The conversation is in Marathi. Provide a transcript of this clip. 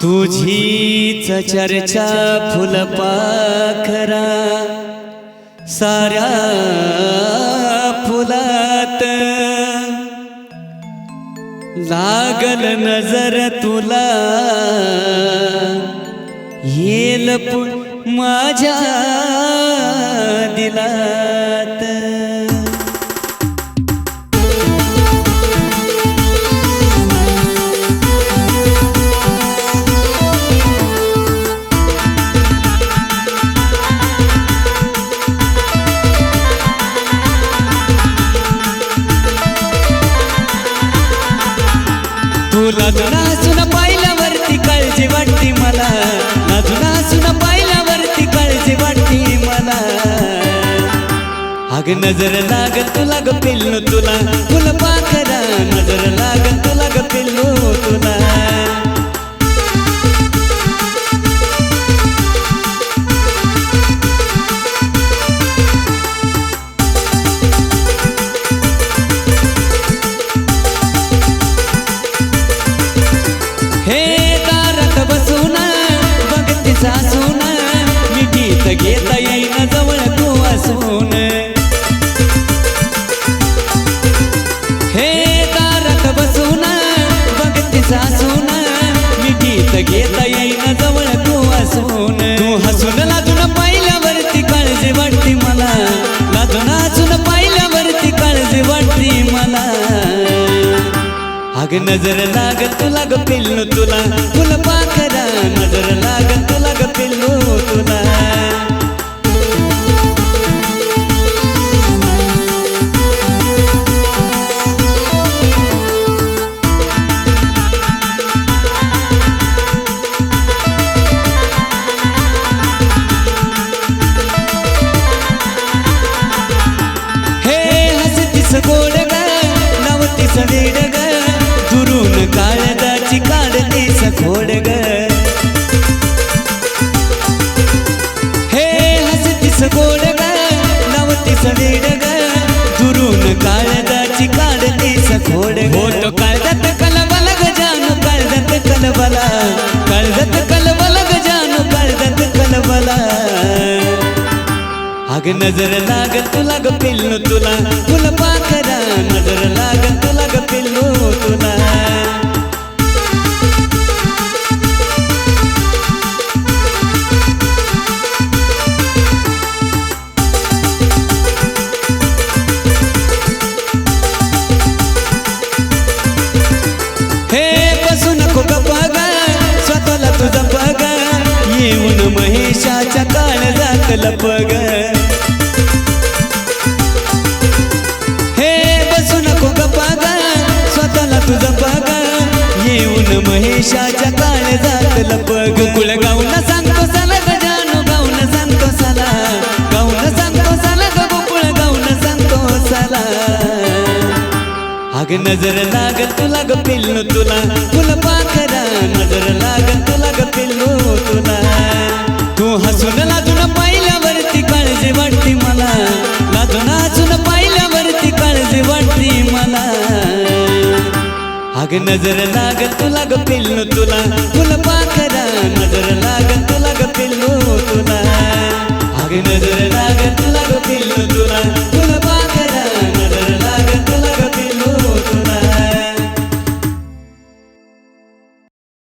तुझीच चर्चा फुलपाखरा साऱ्या फुलात लागल नजर तुला येल माझ्या दिलात। तुला नाचून पाहिल्यावरती काळजी वाटती मला, नाचून पाहिल्यावरती काळजी वाटती मला। अग नजर लागत तुला ग पिल्लू तुला फुलपाखरा, नजर लागत तुला ग पिल्लू तुला। सासून मी गीत घेता येईना जवळ तू असून, हे दारात बसून बघते सासून मी गीत घेता येईना जवळ तू असून। तू हसून लाजून पाहिल्यावरती काळजी वाटती मला, लाजून हसून पाहिल्यावरती काळजी वाटती मला। अग नजर लागत तुला ग पिल्लू तुला फुलपाखरा, नजर लागत तुला ग पिल्लू तुला। हे हसतीस गोड ग नवतीस वेड ग, दुरून काळजाची काढतीस खोड ग। हे हसतीस गोड ग नवतीस वेड ग, दुरून काळजाची काढतीस खोड ग। होतो काळजात कलबल ग जानू काळजात कलबला, काळजात कलबल ग जानू काळजात कलबला। अग नजर लागत तुला ग पिल्लू तुला फुलपाखरा, नजर लागत तुला ग पिल्लू तुला। हे बसू नको ग बघ स्वतःला तुझं बघ, येऊन महेशाच्या काळजात लपग। हे बसू नको ग बघ स्वतःला तुझं बघ, येऊन महेशाच्या काळजात लपग। गोकुळ गाऊन सांगतो साला ग जानू गाऊन सांगतो साला, गाऊन सांगतो साला ग गोकुळ गाऊन सांगतो साला। अग नजर लागत तुला ग पिल्लू तुला फुलपाखरा, नजर लागत तुला ग पिल्लू तुला। तू हसून लाजून पाहिल्यावरती काळजी वाटती मला, लाजून हसून पाहिल्यावरती काळजी वाटती मला। अग नजर लागत तुला ग पिल्लू तुला फुलपाखरा, नजर लागत तुला ग पिल्लू तुला। अग नजर लागत तुला ग पिल्लू तुला